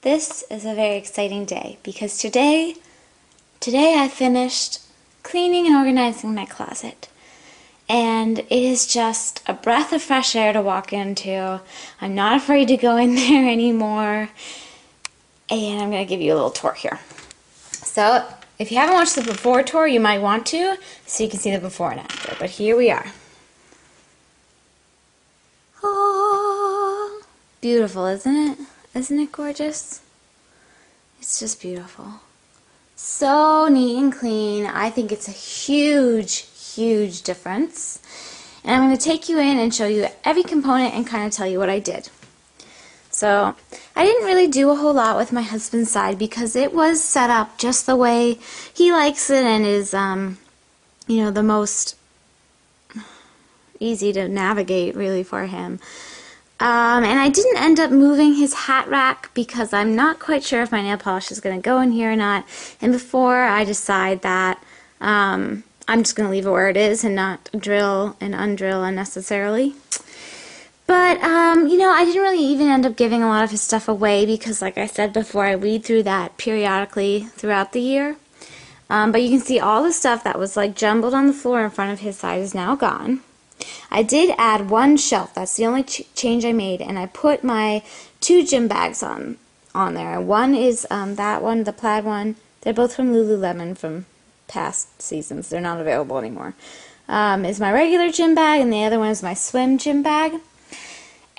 This is a very exciting day because today I finished cleaning and organizing my closet. And it is just a breath of fresh air to walk into. I'm not afraid to go in there anymore. And I'm going to give you a little tour here. So, if you haven't watched the before tour, you might want to, so you can see the before and after. But here we are. Oh, beautiful, isn't it? Isn't it gorgeous? It's just beautiful. So neat and clean. I think it's a huge difference. And I'm going to take you in and show you every component and kind of tell you what I did. So, I didn't really do a whole lot with my husband's side because it was set up just the way he likes it and is, the most easy to navigate really for him. And I didn't end up moving his hat rack because I'm not quite sure if my nail polish is going to go in here or not. And before I decide that, I'm just going to leave it where it is and not drill and undrill unnecessarily. But, I didn't really even end up giving a lot of his stuff away because, like I said before, I weed through that periodically throughout the year. But you can see all the stuff that was, jumbled on the floor in front of his side is now gone. I did add one shelf. That's the only change I made. And I put my 2 gym bags on there. One is that one, the plaid one. They're both from Lululemon from past seasons. They're not available anymore. Is my regular gym bag, and the other one is my swim gym bag.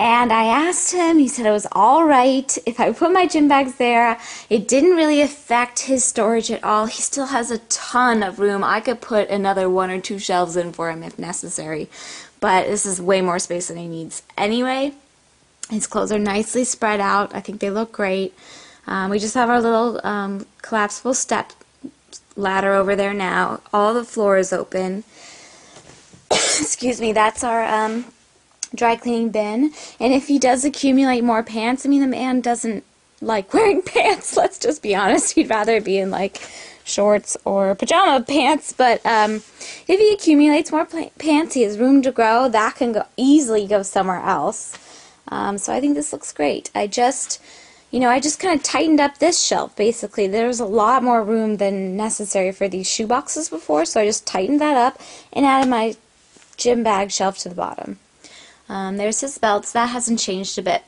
And I asked him, he said it was alright if I put my gym bags there. It didn't really affect his storage at all. He still has a ton of room. I could put another 1 or 2 shelves in for him if necessary. But this is way more space than he needs anyway. His clothes are nicely spread out. I think they look great. We just have our little collapsible step ladder over there now. All the floor is open. Excuse me, that's our dry cleaning bin. And if he does accumulate more pants, the man doesn't like wearing pants, let's just be honest. He'd rather be in shorts or pajama pants. But if he accumulates more pants, he has room to grow. That can easily go somewhere else. So I think this looks great. I just kind of tightened up this shelf, basically. There was a lot more room than necessary for these shoe boxes before, so I just tightened that up and added my gym bag shelf to the bottom. There's his belts. That hasn't changed a bit.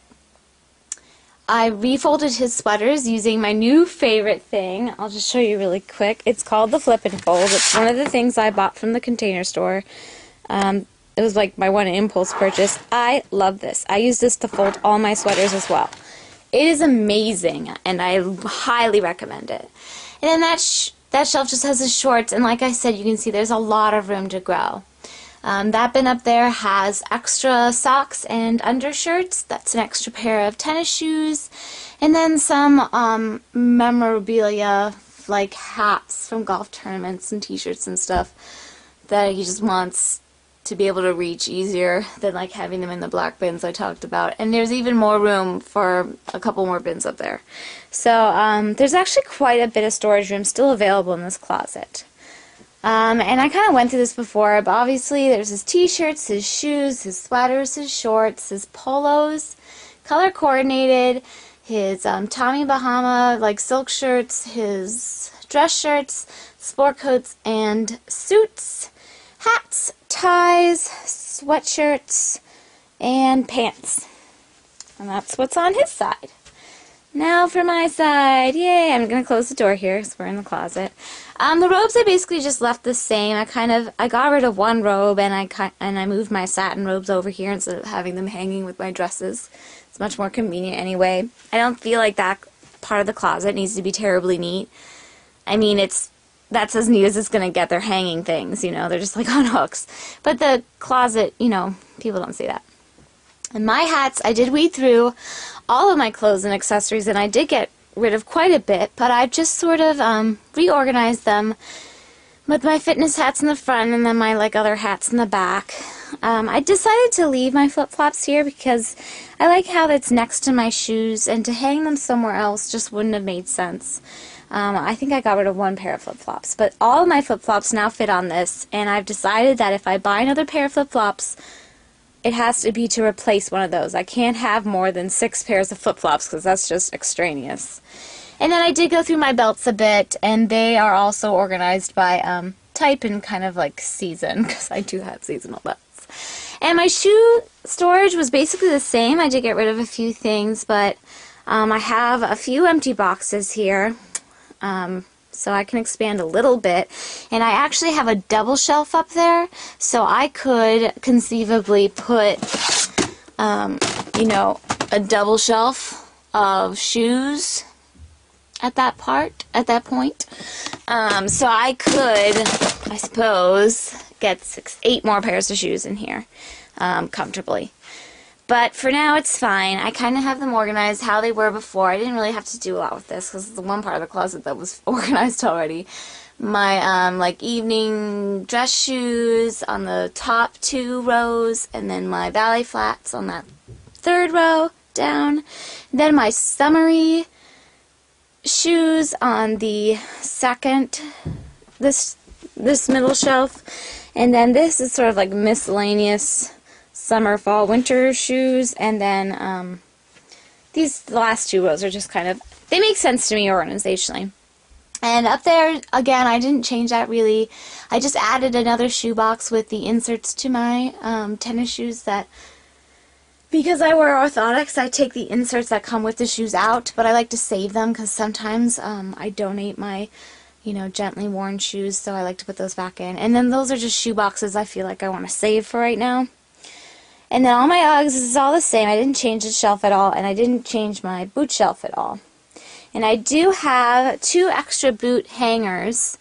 I refolded his sweaters using my new favorite thing. I'll just show you really quick. It's called the Flip and Fold. It's one of the things I bought from the Container Store. It was my one impulse purchase. I love this. I use this to fold all my sweaters as well. It is amazing, and I highly recommend it. And then that shelf just has his shorts, and like I said, you can see there's a lot of room to grow. That bin up there has extra socks and undershirts. That's an extra pair of tennis shoes. And then some memorabilia, like hats from golf tournaments and t-shirts and stuff that he just wants to be able to reach easier than having them in the black bins I talked about. And there's even more room for a couple more bins up there. So there's actually quite a bit of storage room still available in this closet. And I kind of went through this before, but obviously there's his t-shirts, his shoes, his sweaters, his shorts, his polos, color coordinated, his Tommy Bahama silk shirts, his dress shirts, sport coats and suits, hats, ties, sweatshirts, and pants. And that's what's on his side. Now for my side. Yay! I'm going to close the door here because we're in the closet. The robes I basically just left the same. I got rid of one robe and I moved my satin robes over here instead of having them hanging with my dresses. It's much more convenient anyway. I don't feel like that part of the closet needs to be terribly neat. That's as neat as it's going to get. They're hanging things, they're just on hooks. But the closet, people don't see that. And my hats, I did weed through all of my clothes and accessories, and I did get rid of quite a bit, but I've just sort of reorganized them with my fitness hats in the front and then my other hats in the back. I decided to leave my flip-flops here because I like how it's next to my shoes, and to hang them somewhere else just wouldn't have made sense. I think I got rid of one pair of flip-flops, but all of my flip-flops now fit on this, and I've decided that if I buy another pair of flip-flops, it has to be to replace one of those. I can't have more than 6 pairs of flip-flops because that's just extraneous. And then I did go through my belts a bit, and they are also organized by type and kind of like season, because I do have seasonal belts. And my shoe storage was basically the same. I did get rid of a few things, but I have a few empty boxes here, so I can expand a little bit. And I actually have a double shelf up there, so I could conceivably put, you know, a double shelf of shoes at that point. So I could, I suppose, get 8 more pairs of shoes in here comfortably. But for now, it's fine. I kind of have them organized how they were before. I didn't really have to do a lot with this because it's the one part of the closet that was organized already. My like evening dress shoes on the top 2 rows, and then my ballet flats on that 3rd row down. Then my summery shoes on the 2nd, this middle shelf, and then this is sort of like miscellaneous summer, fall, winter shoes, and then these last 2 rows are just kind of, they make sense to me organizationally. And up there, again, I didn't change that really. I just added another shoe box with the inserts to my tennis shoes that, because I wear orthotics, I take the inserts that come with the shoes out, but I like to save them because sometimes I donate my, you know, gently worn shoes, so I like to put those back in. And then those are just shoe boxes I feel like I want to save for right now. And then all my Uggs is all the same. I didn't change the shelf at all, and I didn't change my boot shelf at all. And I do have 2 extra boot hangers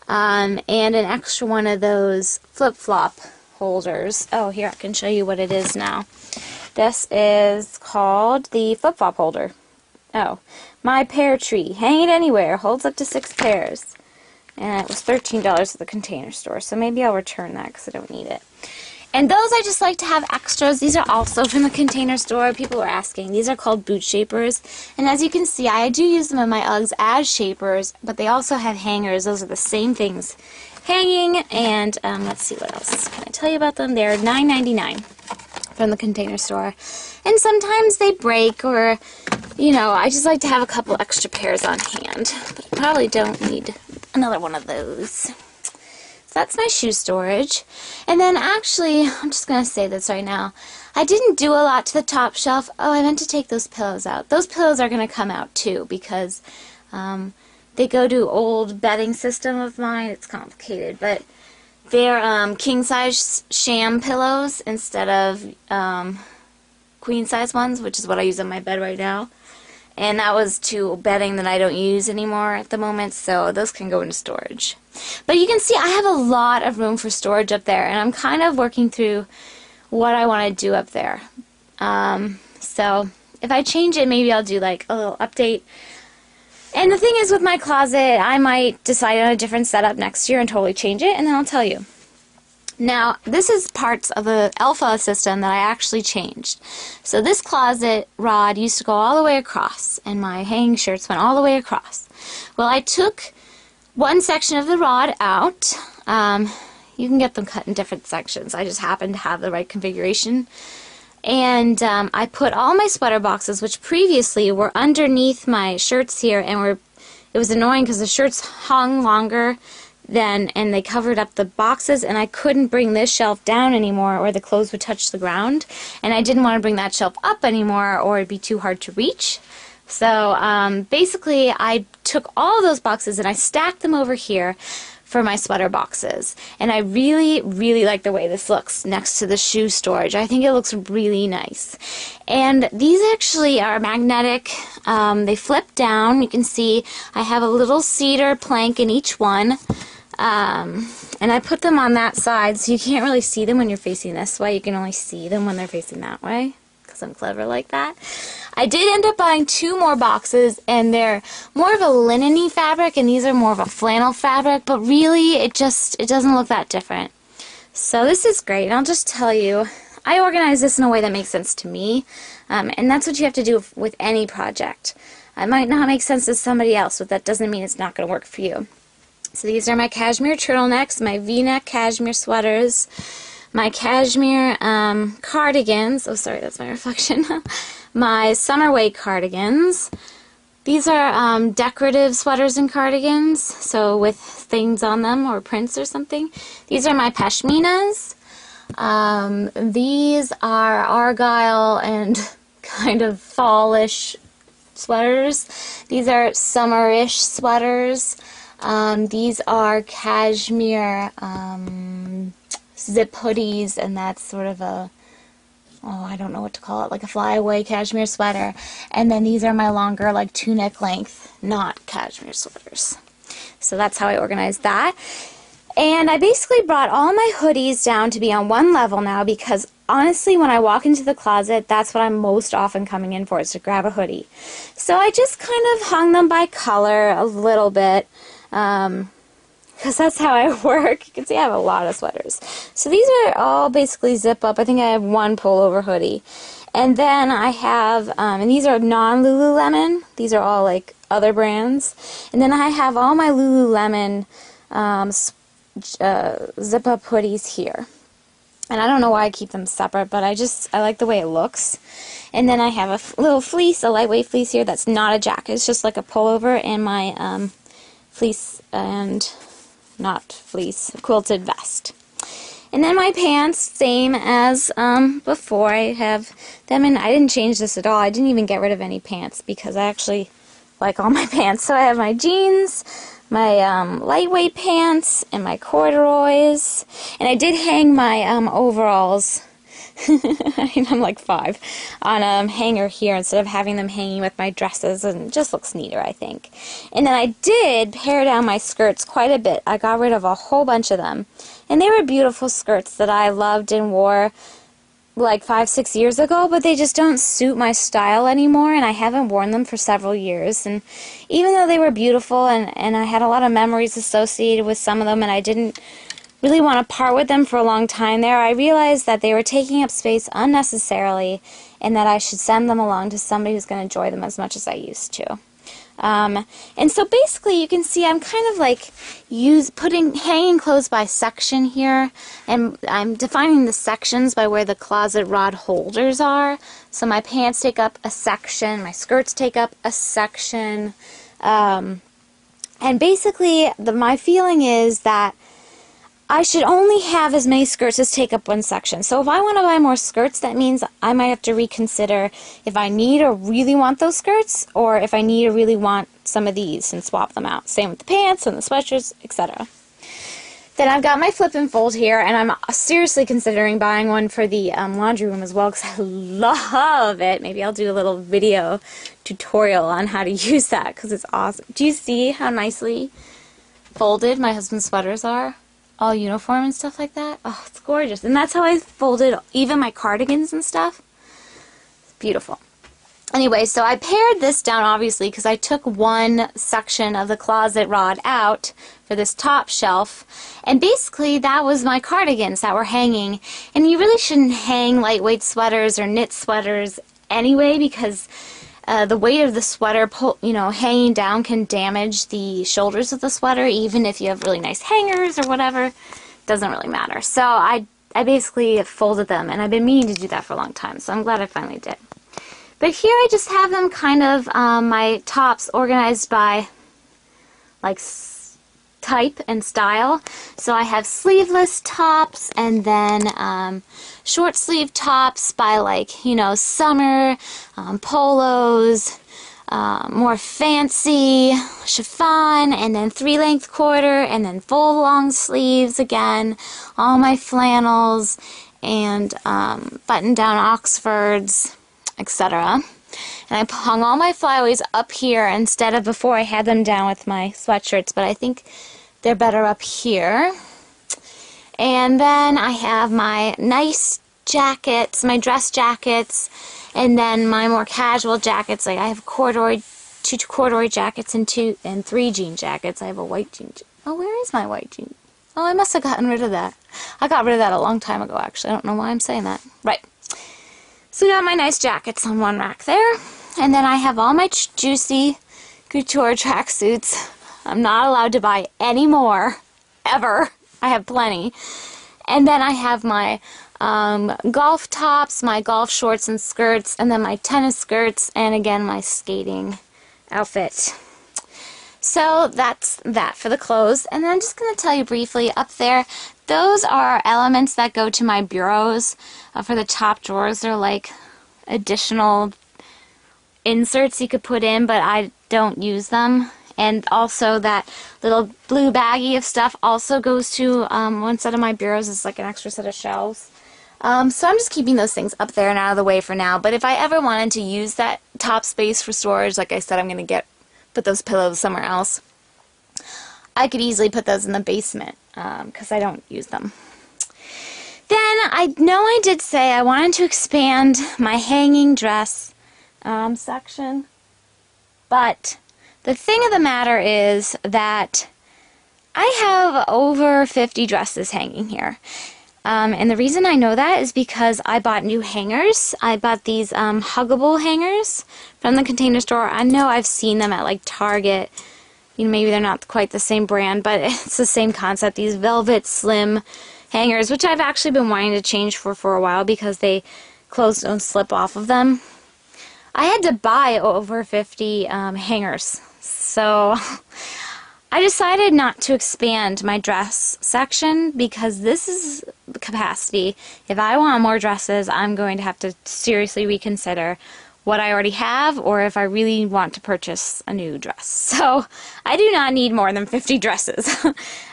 and an extra one of those flip-flop holders. Oh, here, I can show you what it is now. This is called the flip-flop holder. Oh, my pear tree. Hang it anywhere. Holds up to 6 pairs. And it was $13 at the Container Store, so maybe I'll return that because I don't need it. And those I just like to have extras. These are also from the Container Store. People were asking. These are called boot shapers. And as you can see, I do use them in my Uggs as shapers, but they also have hangers. Those are the same things. Hanging, and let's see what else can I tell you about them. They're $9.99 from the Container Store. And sometimes they break, or, you know, I just like to have a couple extra pairs on hand. But I probably don't need another one of those. That's my shoe storage. And then actually, I'm just going to say this right now, I didn't do a lot to the top shelf. Oh, I meant to take those pillows out. Those pillows are going to come out too because they go to old bedding system of mine. It's complicated, but they're king-size sham pillows instead of queen-size ones, which is what I use on my bed right now. And that was to bedding that I don't use anymore at the moment, so those can go into storage. But you can see I have a lot of room for storage up there, and I'm kind of working through what I want to do up there. So if I change it, maybe I'll do like a little update. And the thing is with my closet, I might decide on a different setup next year and totally change it, and then I'll tell you. Now, this is parts of the Alpha system that I actually changed. So this closet rod used to go all the way across, and my hanging shirts went all the way across. Well, I took one section of the rod out. You can get them cut in different sections. I just happened to have the right configuration. And I put all my sweater boxes, which previously were underneath my shirts here, and it was annoying because the shirts hung longer and they covered up the boxes, and I couldn't bring this shelf down anymore or the clothes would touch the ground, and I didn't want to bring that shelf up anymore or it'd be too hard to reach. So basically I took all those boxes and I stacked them over here for my sweater boxes, and I really, really like the way this looks next to the shoe storage. I think it looks really nice. And these actually are magnetic. They flip down. You can see I have a little cedar plank in each one. And I put them on that side, so you can't really see them when you're facing this way. You can only see them when they're facing that way, because I'm clever like that. I did end up buying 2 more boxes, and they're more of a linen-y fabric, and these are more of a flannel fabric, but really it doesn't look that different. So this is great, and I'll just tell you, I organize this in a way that makes sense to me, and that's what you have to do with any project. It might not make sense to somebody else, but that doesn't mean it's not going to work for you. So these are my cashmere turtlenecks, my V-neck cashmere sweaters, my cashmere cardigans. Oh, sorry, that's my reflection. My summer weight cardigans. These are decorative sweaters and cardigans, so with things on them or prints or something. These are my pashminas. These are argyle and kind of fallish sweaters. These are summerish sweaters. These are cashmere zip hoodies, and that's sort of a, oh, I don't know what to call it, like a flyaway cashmere sweater. And then these are my longer, like tunic length, not cashmere sweaters. So that's how I organized that. And I basically brought all my hoodies down to be on one level now, because honestly, when I walk into the closet, that's what I'm most often coming in for, is to grab a hoodie. So I just kind of hung them by color a little bit, because that's how I work. You can see I have a lot of sweaters. So these are all basically zip up. I think I have one pullover hoodie. And then I have, and these are non-Lululemon. These are all like other brands. And then I have all my Lululemon zip up hoodies here. And I don't know why I keep them separate, but I like the way it looks. And then I have a little fleece, a lightweight fleece here that's not a jacket. It's just like a pullover, and my fleece and not fleece quilted vest. And then my pants, same as before. I have them, and I didn't change this at all. I didn't even get rid of any pants because I actually like all my pants. So I have my jeans, my lightweight pants, and my corduroys. And I did hang my overalls. I'm like 5 on a hanger here instead of having them hanging with my dresses, and it just looks neater, I think. And then I did pare down my skirts quite a bit. I got rid of a whole bunch of them, and they were beautiful skirts that I loved and wore like 5-6 years ago, but they just don't suit my style anymore, and I haven't worn them for several years. And even though they were beautiful, and I had a lot of memories associated with some of them, and I didn't really want to part with them for a long time there, I realized that they were taking up space unnecessarily, and that I should send them along to somebody who's going to enjoy them as much as I used to. And so basically you can see I'm kind of like hanging clothes by section here, and I'm defining the sections by where the closet rod holders are. So my pants take up a section, my skirts take up a section, and basically my feeling is that I should only have as many skirts as take up one section. So if I want to buy more skirts, that means I might have to reconsider if I need or really want those skirts, or if I need or really want some of these and swap them out. Same with the pants and the sweatshirts, etc. Then I've got my flip and fold here, and I'm seriously considering buying one for the laundry room as well, because I love it. Maybe I'll do a little video tutorial on how to use that, because it's awesome. Do you see how nicely folded my husband's sweaters are? All uniform and stuff like that. Oh, it's gorgeous. And that's how I folded even my cardigans and stuff. It's beautiful. Anyway, so I pared this down, obviously, because I took one section of the closet rod out for this top shelf. And basically, that was my cardigans that were hanging. And you really shouldn't hang lightweight sweaters or knit sweaters anyway, because the weight of the sweater, hanging down can damage the shoulders of the sweater, even if you have really nice hangers or whatever. It doesn't really matter. So I basically folded them, and I've been meaning to do that for a long time, so I'm glad I finally did. But here I just have them kind of, my tops organized by like type and style. So I have sleeveless tops, and then short sleeve tops by like, summer, polos, more fancy, chiffon, and then 3-length quarter, and then full long sleeves again, all my flannels, and button down Oxfords, etc. And I hung all my flyaways up here instead of before I had them down with my sweatshirts, but I think they're better up here. And then I have my nice jackets, my dress jackets, and then my more casual jackets. Like I have two corduroy jackets and 3 jean jackets. I have a white jean. Oh, where is my white jean? Oh, I must have gotten rid of that. I got rid of that a long time ago, actually. I don't know why I'm saying that. Right. So I got my nice jackets on one rack there. And then I have all my juicy couture tracksuits. I'm not allowed to buy any more, ever. I have plenty. And then I have my golf tops, my golf shorts and skirts, and then my tennis skirts, and again my skating outfit. So that's that for the clothes. And then I'm just going to tell you briefly, up there, those are elements that go to my bureaus. For the top drawers, they're like additional inserts you could put in, but I don't use them. And also that little blue baggie of stuff also goes to one set of my bureaus. It's like an extra set of shelves. So I'm just keeping those things up there and out of the way for now. But if I ever wanted to use that top space for storage, like I said, I'm going to put those pillows somewhere else. I could easily put those in the basement because I don't use them. Then I know I did say I wanted to expand my hanging dress section, but the thing of the matter is that I have over 50 dresses hanging here. And the reason I know that is because I bought new hangers. I bought these huggable hangers from the Container Store. I know I've seen them at like Target. You know, maybe they're not quite the same brand, but it's the same concept. These velvet slim hangers, which I've actually been wanting to change for a while because clothes don't slip off of them. I had to buy over 50 hangers. So I decided not to expand my dress section because this is the capacity. If I want more dresses, I'm going to have to seriously reconsider what I already have or if I really want to purchase a new dress. So I do not need more than 50 dresses.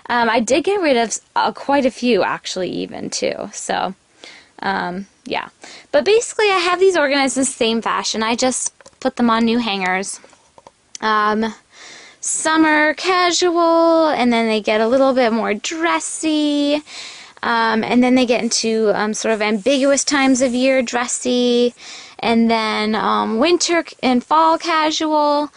I did get rid of quite a few actually even too. So yeah. But basically I have these organized in the same fashion. I just put them on new hangers. Summer casual, and then they get a little bit more dressy, and then they get into sort of ambiguous times of year dressy, and then winter and fall casual,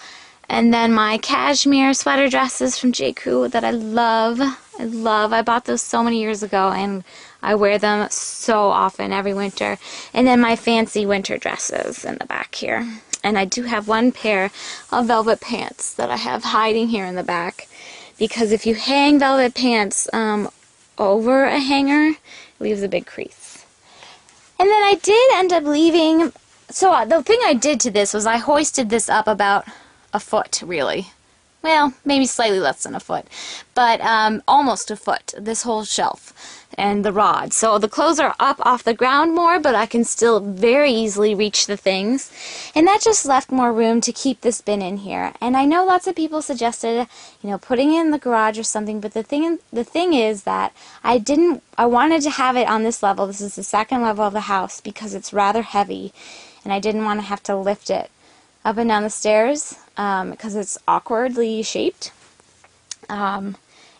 and then my cashmere sweater dresses from J. Crew that I love. I bought those so many years ago, and I wear them so often every winter. And then my fancy winter dresses in the back here. And I do have one pair of velvet pants that I have hiding here in the back. Because if you hang velvet pants over a hanger, it leaves a big crease. And then I did end up leaving... So the thing I did to this was I hoisted this up about a foot, really. Well, maybe slightly less than a foot. But almost a foot, this whole shelf and the rod. So the clothes are up off the ground more, but I can still very easily reach the things. And that just left more room to keep this bin in here. And I know lots of people suggested, you know, putting it in the garage or something, but the thing is that I wanted to have it on this level. This is the second level of the house because it's rather heavy, and I didn't want to have to lift it up and down the stairs because it's awkwardly shaped.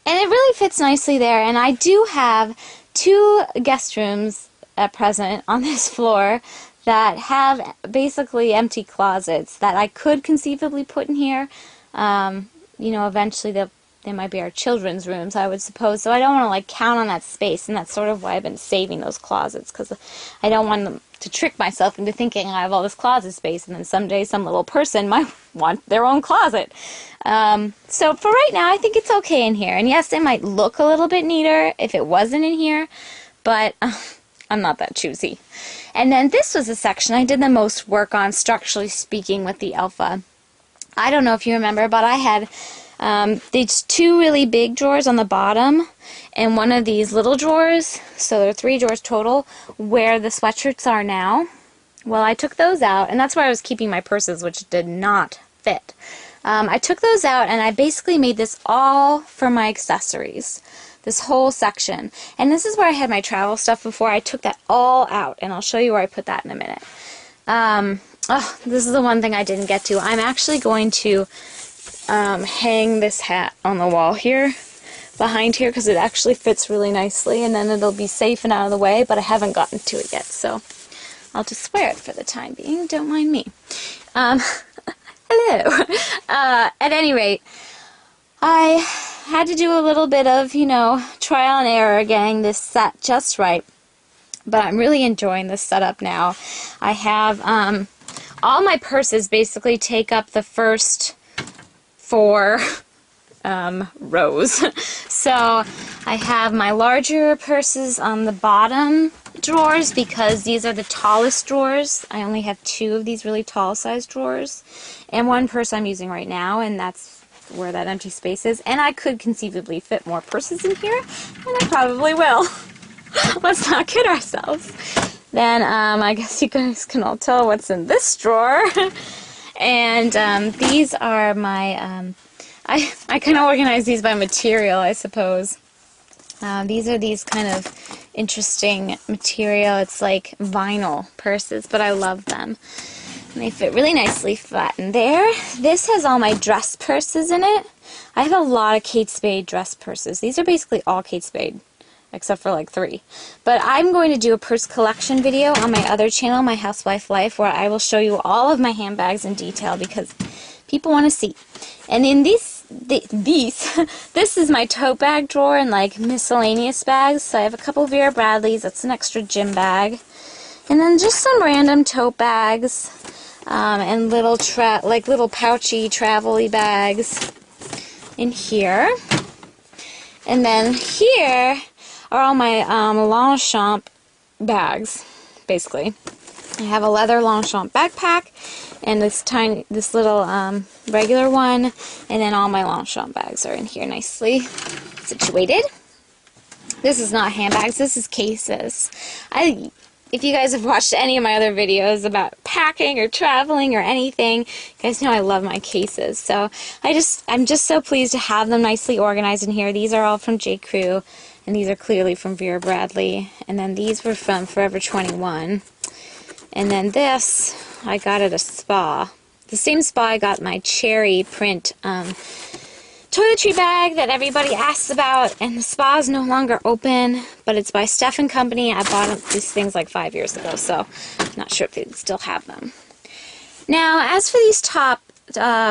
And it really fits nicely there, and I do have 2 guest rooms at present on this floor that have basically empty closets that I could conceivably put in here. You know, eventually they might be our children's rooms, I would suppose, so I don't want to like count on that space, and that's sort of why I've been saving those closets, because I don't want them to trick myself into thinking I have all this closet space, and then someday some little person might want their own closet. So for right now, I think it's okay in here. And yes, it might look a little bit neater if it wasn't in here, but I'm not that choosy. And then this was a section I did the most work on, structurally speaking, with the Alpha. I don't know if you remember, but I had these 2 really big drawers on the bottom and one of these little drawers, so there are 3 drawers total, where the sweatshirts are now. Well, I took those out, and that's where I was keeping my purses, which did not fit. I took those out, and I basically made this all for my accessories, this whole section. And this is where I had my travel stuff before. I took that all out, and I'll show you where I put that in a minute. Oh, this is the one thing I didn't get to. I'm actually going to hang this hat on the wall here, behind here, because it actually fits really nicely, and then it'll be safe and out of the way, but I haven't gotten to it yet, so I'll just wear it for the time being. Don't mind me. Hello. At any rate, I had to do a little bit of, you know, trial and error getting this set just right, but I'm really enjoying this setup now. I have all my purses basically take up the first 4 rows. So I have my larger purses on the bottom drawers because these are the tallest drawers. I only have 2 of these really tall size drawers, and one purse I'm using right now, and that's where that empty space is. And I could conceivably fit more purses in here, and I probably will. Let's not kid ourselves. Then I guess you guys can all tell what's in this drawer. And these are my, I kind of organize these by material, I suppose. These are these kind of interesting material. It's like vinyl purses, but I love them. And they fit really nicely flat in there. This has all my dress purses in it. I have a lot of Kate Spade dress purses. These are basically all Kate Spade, except for like 3. But I'm going to do a purse collection video on my other channel, My Housewife Life, where I will show you all of my handbags in detail because people want to see. And in this is my tote bag drawer and like miscellaneous bags. So I have a couple Vera Bradleys. That's an extra gym bag. And then just some random tote bags and little pouchy travel-y bags in here. And then here are all my Longchamp bags, basically. I have a leather Longchamp backpack and this little regular one, and then all my Longchamp bags are in here nicely situated. This is not handbags, this is cases. If you guys have watched any of my other videos about packing or traveling or anything, you guys know I love my cases. So I'm just so pleased to have them nicely organized in here. These are all from J. Crew, and these are clearly from Vera Bradley. And then these were from Forever 21. And then this, I got at a spa. The same spa I got my cherry print toiletry bag that everybody asks about, and the spa is no longer open, but it's by Steph & Company. I bought these things like 5 years ago, so I'm not sure if they still have them. Now, as for these top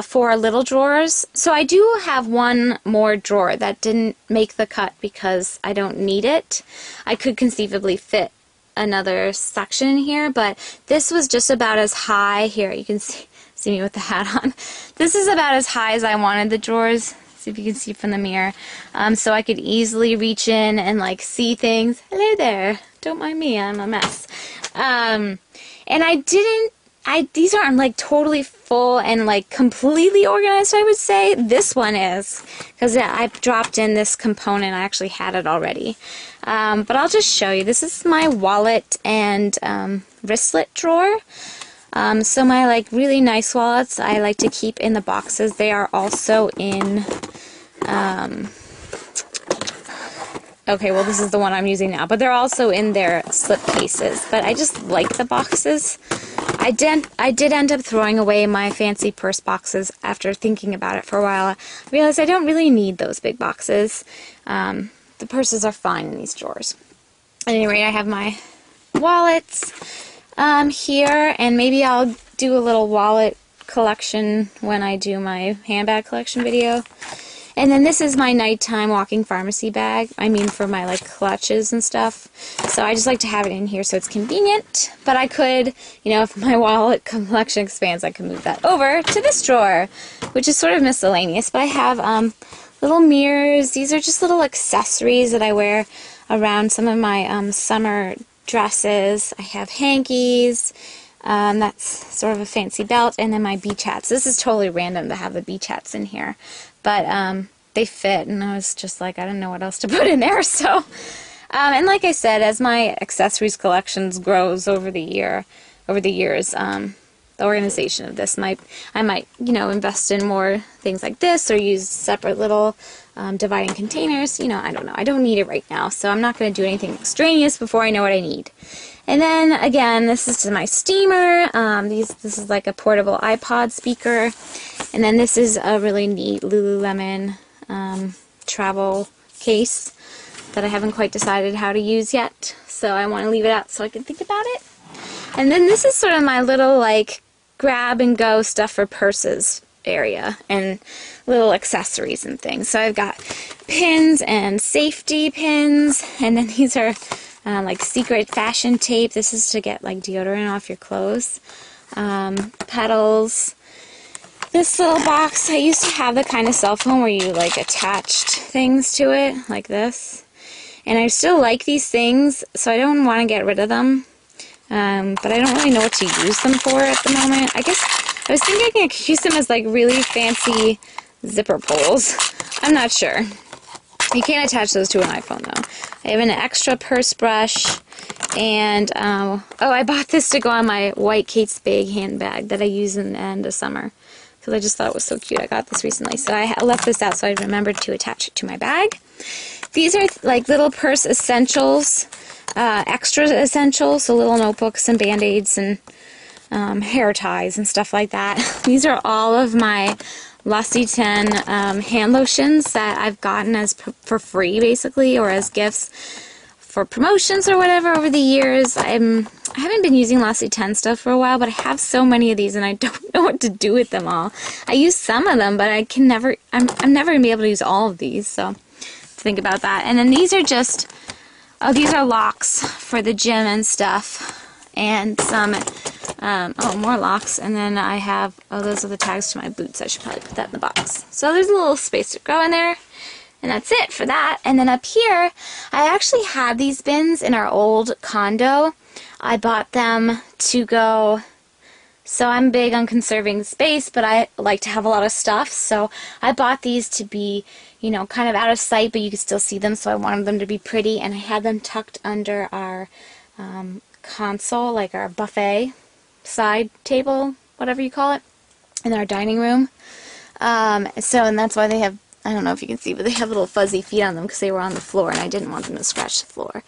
4 little drawers, so I do have one more drawer that didn't make the cut because I don't need it. I could conceivably fit another section in here, but this was just about as high. Here, you can see me with the hat on. This is about as high as I wanted the drawers. See if you can see from the mirror. So I could easily reach in and like see things. Hello there. Don't mind me, I'm a mess. And these aren't like totally full and like completely organized, I would say. This one is, because I dropped in this component. I actually had it already. But I'll just show you. This is my wallet and wristlet drawer. So my like really nice wallets I like to keep in the boxes. They are also in, okay, well this is the one I'm using now, but they're also in their slip cases. But I just like the boxes. I did end up throwing away my fancy purse boxes after thinking about it for a while. I realized I don't really need those big boxes. The purses are fine in these drawers. At any rate, I have my wallets here, and maybe I'll do a little wallet collection when I do my handbag collection video. And then this is my nighttime walking pharmacy bag. I mean for my like clutches and stuff. So I just like to have it in here so it's convenient. But I could, you know, if my wallet collection expands, I could move that over to this drawer, which is sort of miscellaneous. But I have little mirrors. These are just little accessories that I wear around some of my summer dresses. I have hankies. That's sort of a fancy belt, and then my beach hats. This is totally random to have the beach hats in here, but they fit, and I was just like, I don't know what else to put in there. So, and like I said, as my accessories collections grows over the years, the organization of this I might, you know, invest in more things like this, or use separate little dividing containers. You know, I don't know. I don't need it right now, so I'm not going to do anything extraneous before I know what I need. And then, again, this is my steamer. This is like a portable iPod speaker. And then this is a really neat Lululemon travel case that I haven't quite decided how to use yet. So I want to leave it out so I can think about it. And then this is sort of my little, like, grab-and-go stuff for purses area and little accessories and things. So I've got pins and safety pins, and then these are like secret fashion tape. This is to get like deodorant off your clothes. Petals. This little box, I used to have the kind of cell phone where you like attached things to it, like this. And I still like these things, so I don't want to get rid of them. But I don't really know what to use them for at the moment. I guess I was thinking I could use them as like really fancy zipper pulls. I'm not sure. You can't attach those to an iPhone though. I have an extra purse brush, and oh, I bought this to go on my white Kate Spade handbag that I use in the end of summer because I just thought it was so cute. I got this recently, so I left this out so I remembered to attach it to my bag. These are like little purse essentials, extra essentials, so little notebooks and band-aids and hair ties and stuff like that. These are all of my L'Occitane hand lotions that I've gotten as for free, basically, or as gifts for promotions or whatever over the years. I haven't been using L'Occitane stuff for a while, but I have so many of these and I don't know what to do with them all. I use some of them, but I'm never going to be able to use all of these, so think about that. And then these are just, these are locks for the gym and stuff. And some, more locks. And then I have, those are the tags to my boots. I should probably put that in the box. So there's a little space to go in there. And that's it for that. And then up here, I actually had these bins in our old condo. I bought them to go, so I'm big on conserving space, but I like to have a lot of stuff. So I bought these to be, you know, kind of out of sight, but you can still see them. So I wanted them to be pretty. And I had them tucked under our console, like our buffet side table, whatever you call it, in our dining room. And that's why they have, I don't know if you can see, but they have little fuzzy feet on them because they were on the floor and I didn't want them to scratch the floor.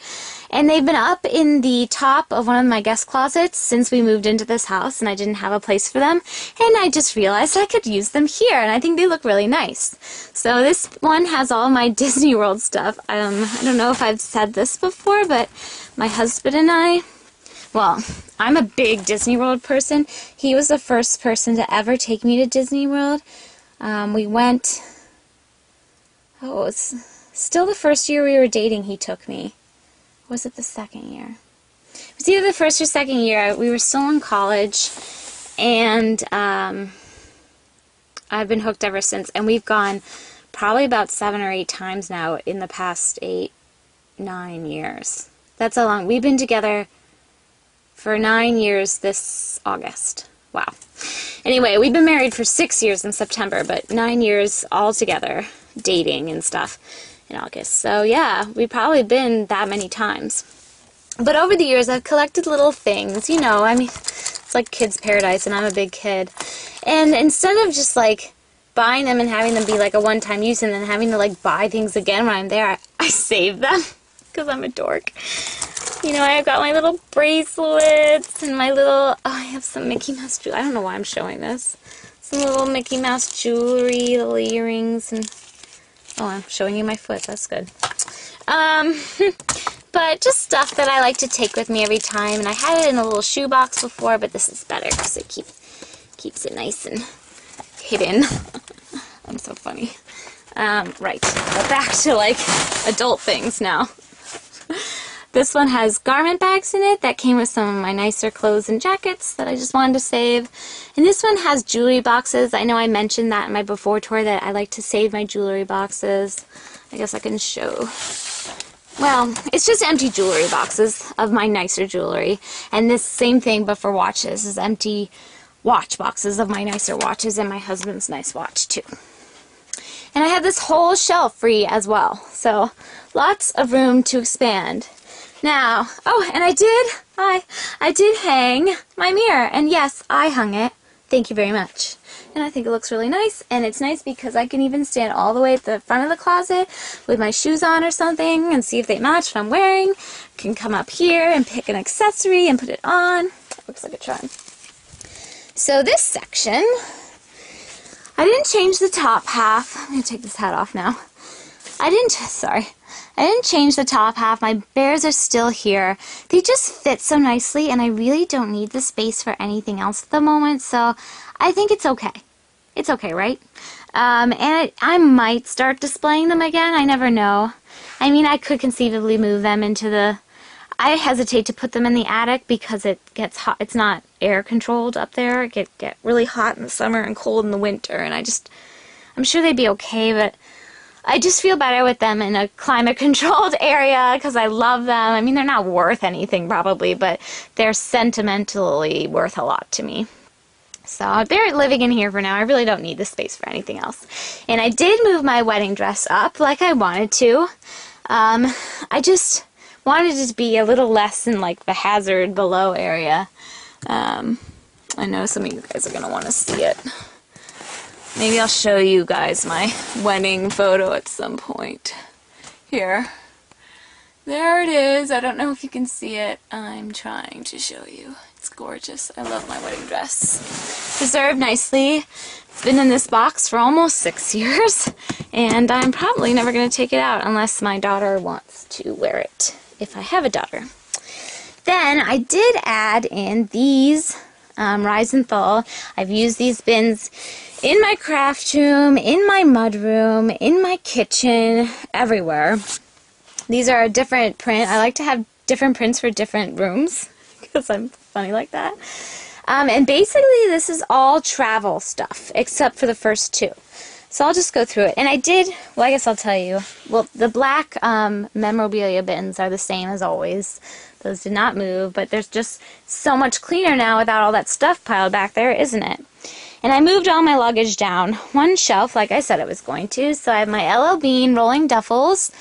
And they've been up in the top of one of my guest closets since we moved into this house, and I didn't have a place for them, and I just realized I could use them here, and I think they look really nice. So this one has all my Disney World stuff. I don't know if I've said this before, but my husband and I, well, I'm a big Disney World person. He was the first person to ever take me to Disney World. We went, it was still the first year we were dating he took me. Or was it the second year? It was either the first or second year. We were still in college, and I've been hooked ever since. And we've gone probably about 7 or 8 times now in the past 8, 9 years. That's how long. We've been together for 9 years this August. Wow. Anyway, we've been married for 6 years in September, but 9 years all together, dating and stuff in August. So yeah, we've probably been that many times. But over the years, I've collected little things, you know, I mean, it's like kids' paradise, and I'm a big kid. And instead of just like buying them and having them be like a one-time use and then having to like buy things again when I'm there, I save them because I'm a dork. You know, I've got my little bracelets and my little, I have some Mickey Mouse jewelry. I don't know why I'm showing this. Some little Mickey Mouse jewelry, little earrings, and, oh, I'm showing you my foot. That's good. But just stuff that I like to take with me every time. And I had it in a little shoebox before, but this is better because it keeps it nice and hidden. I'm so funny. Right, but back to like adult things now. This one has garment bags in it that came with some of my nicer clothes and jackets that I just wanted to save. And this one has jewelry boxes. I know I mentioned that in my before tour that I like to save my jewelry boxes. I guess I can show. Well, it's just empty jewelry boxes of my nicer jewelry. And this same thing, but for watches, is empty watch boxes of my nicer watches and my husband's nice watch too. And I have this whole shelf free as well. So lots of room to expand. Now, oh, and I did hang my mirror, and yes, I hung it. Thank you very much. And I think it looks really nice, and it's nice because I can even stand all the way at the front of the closet with my shoes on or something and see if they match what I'm wearing. Can come up here and pick an accessory and put it on. Looks like a trend. So this section, I didn't change the top half. I'm going to take this hat off now. I didn't change the top half. My bears are still here. They just fit so nicely, and I really don't need the space for anything else at the moment, so I think it's okay. It's okay, right? And I might start displaying them again. I never know. I mean, I could conceivably move them into the... I hesitate to put them in the attic because it gets hot. It's not air controlled up there. It get really hot in the summer and cold in the winter, and I'm sure they'd be okay, but I just feel better with them in a climate-controlled area because I love them. I mean, they're not worth anything probably, but they're sentimentally worth a lot to me. So they're living in here for now. I really don't need the space for anything else. And I did move my wedding dress up like I wanted to. I just wanted it to be a little less in like the hazard below area. I know some of you guys are going to want to see it. Maybe I'll show you guys my wedding photo at some point. Here. There it is. I don't know if you can see it. I'm trying to show you. It's gorgeous. I love my wedding dress. Preserved nicely. It's been in this box for almost 6 years, and I'm probably never going to take it out unless my daughter wants to wear it, if I have a daughter. Then I did add in these rise and thaw. I've used these bins in my craft room, in my mud room, in my kitchen, everywhere. These are a different print. I like to have different prints for different rooms because I'm funny like that. And basically this is all travel stuff except for the first two. So I'll just go through it. And I did, well, I guess I'll tell you. Well, the black memorabilia bins are the same as always. Those did not move, but there's just so much cleaner now without all that stuff piled back there, isn't it? And I moved all my luggage down one shelf like I said I was going to. So I have my LL Bean rolling duffels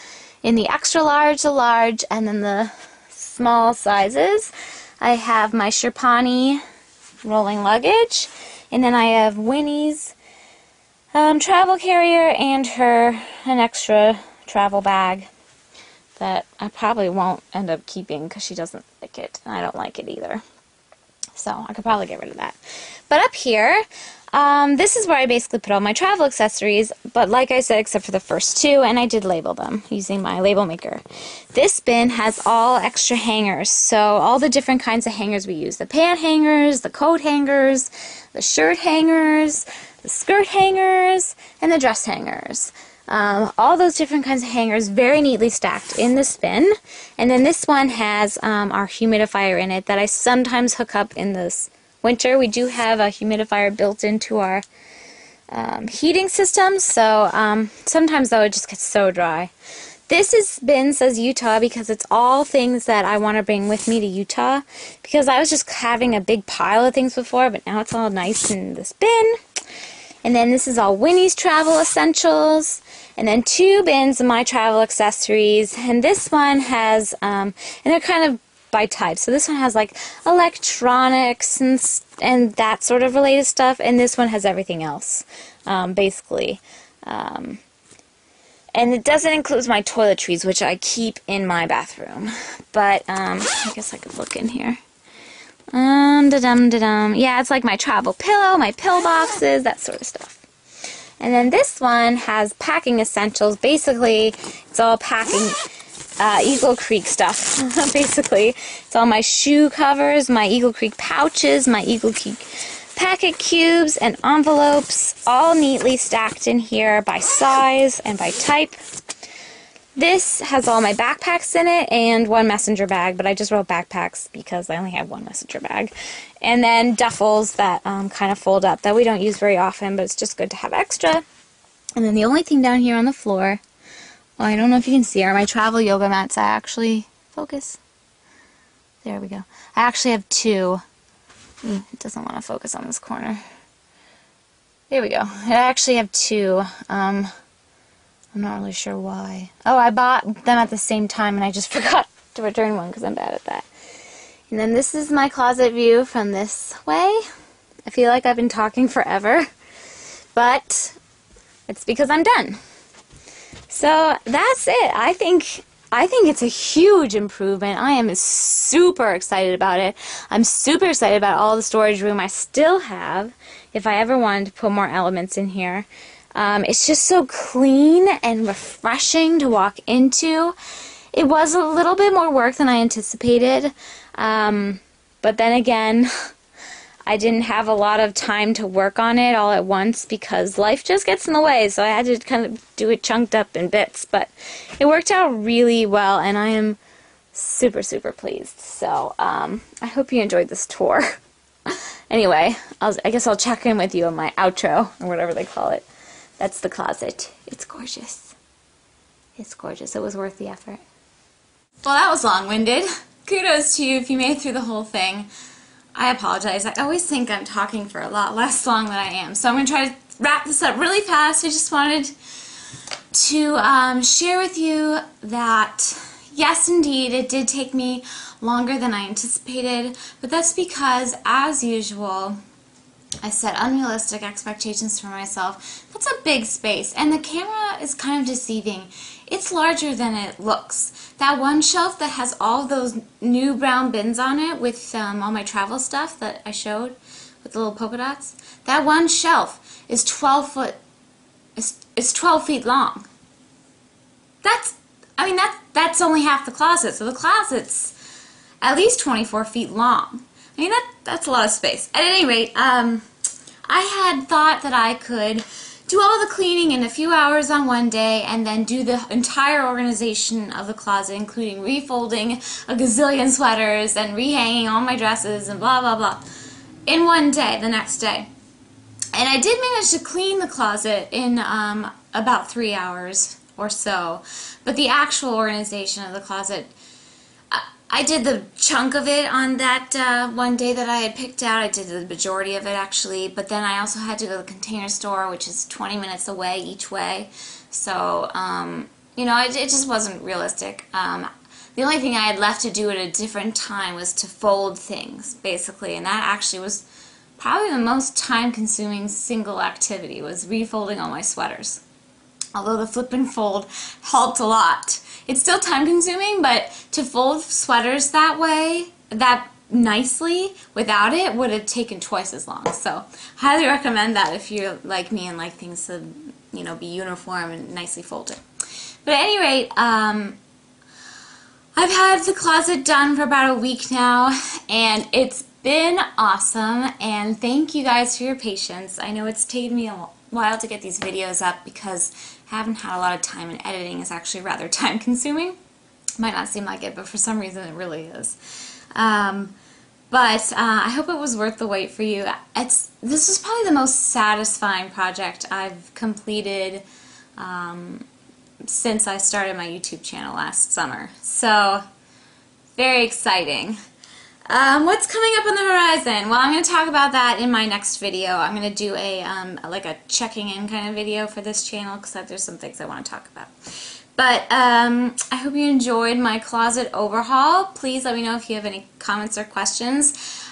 in the extra large, the large, and then the small sizes. I have my Sherpani rolling luggage, and then I have Winnie's travel carrier and an extra travel bag that I probably won't end up keeping because she doesn't like it, and I don't like it either. So I could probably get rid of that. But up here, this is where I basically put all my travel accessories, but like I said, except for the first two, and I did label them using my label maker. This bin has all extra hangers, so all the different kinds of hangers we use. The pant hangers, the coat hangers, the shirt hangers, the skirt hangers, and the dress hangers. All those different kinds of hangers very neatly stacked in this bin. And then this one has our humidifier in it that I sometimes hook up in this winter. We do have a humidifier built into our heating system, so sometimes though it just gets so dry. This bin says Utah because it's all things that I want to bring with me to Utah, because I was just having a big pile of things before, but now it's all nice in this bin. And then this is all Winnie's travel essentials. And then two bins of my travel accessories. And this one has, and they're kind of by type. So this one has like electronics and that sort of related stuff. And this one has everything else, basically. And it doesn't include my toiletries, which I keep in my bathroom. But I guess I could look in here. Yeah, it's like my travel pillow, my pill boxes, that sort of stuff. And then this one has packing essentials. Basically, it's all packing Eagle Creek stuff. Basically, it's all my shoe covers, my Eagle Creek pouches, my Eagle Creek packet cubes, and envelopes, all neatly stacked in here by size and by type. This has all my backpacks in it and one messenger bag, but I just wrote backpacks because I only have one messenger bag. And then duffels that kind of fold up that we don't use very often, but it's just good to have extra. And then the only thing down here on the floor, well, I don't know if you can see, are my travel yoga mats. I actually, focus. There we go. I actually have two. It doesn't want to focus on this corner. There we go. I actually have two. I'm not really sure why. Oh, I bought them at the same time and I just forgot to return one because I'm bad at that. And then this is my closet view from this way. I feel like I've been talking forever, but it's because I'm done. So that's it. I think it's a huge improvement. I am super excited about it. I'm super excited about all the storage room I still have if I ever wanted to put more elements in here. It's just so clean and refreshing to walk into. It was a little bit more work than I anticipated, but then again, I didn't have a lot of time to work on it all at once because life just gets in the way, so I had to kind of do it chunked up in bits, but it worked out really well, and I am super, super pleased. So, I hope you enjoyed this tour. Anyway, I guess I'll check in with you on my outro, or whatever they call it. That's the closet. It's gorgeous. It's gorgeous. It was worth the effort. Well, that was long-winded. Kudos to you if you made it through the whole thing. I apologize. I always think I'm talking for a lot less long than I am. So I'm going to try to wrap this up really fast. I just wanted to share with you that, yes, indeed, it did take me longer than I anticipated, but that's because, as usual, I set unrealistic expectations for myself. That's a big space, and the camera is kind of deceiving. It's larger than it looks. That one shelf that has all those new brown bins on it with all my travel stuff that I showed with the little polka dots, that one shelf is 12 feet long. That's only half the closet, so the closet's at least 24 feet long. I mean, that's a lot of space. At any rate, I had thought that I could do all the cleaning in a few hours on one day and then do the entire organization of the closet, including refolding a gazillion sweaters and rehanging all my dresses and blah, blah, blah, in one day, the next day. And I did manage to clean the closet in about 3 hours or so, but the actual organization of the closet, I did the chunk of it on that one day that I had picked out. I did the majority of it, actually, but then I also had to go to the Container Store, which is 20 minutes away each way. So, you know, it just wasn't realistic. The only thing I had left to do at a different time was to fold things, basically, and that actually was probably the most time-consuming single activity, was refolding all my sweaters. Although the flip and fold helped a lot. It's still time-consuming, but to fold sweaters that way, that nicely, without it, would have taken twice as long. So, highly recommend that if you're like me and like things to, you know, be uniform and nicely folded. But at any rate, I've had the closet done for about a week now, and it's been awesome, and thank you guys for your patience. I know it's taken me a while to get these videos up because I haven't had a lot of time, and editing is actually rather time consuming. Might not seem like it, but for some reason it really is. But I hope it was worth the wait for you. This is probably the most satisfying project I've completed since I started my YouTube channel last summer. So, very exciting. What's coming up on the horizon? Well, I'm going to talk about that in my next video. I'm going to do like a checking in kind of video for this channel because there's some things I want to talk about. But I hope you enjoyed my closet overhaul. Please let me know if you have any comments or questions.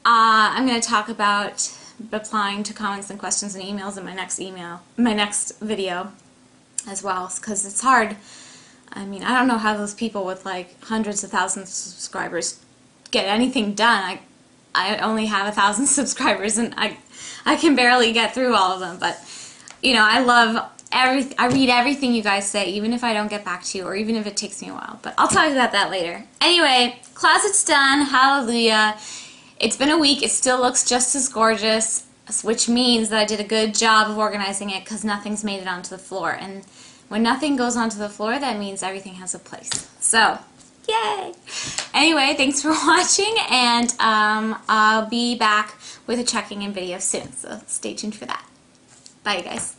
I'm going to talk about replying to comments and questions and emails in my next video as well, because it's hard. I mean, I don't know how those people with like hundreds of thousands of subscribers get anything done. I only have 1,000 subscribers, and I can barely get through all of them. But you know, I read everything you guys say, even if I don't get back to you, or even if it takes me a while. But I'll talk about that later. Anyway, closet's done. Hallelujah! It's been a week. It still looks just as gorgeous, which means that I did a good job of organizing it because nothing's made it onto the floor. And when nothing goes onto the floor, that means everything has a place. So, yay! Anyway, thanks for watching, and I'll be back with a checking in video soon, so stay tuned for that. Bye, you guys.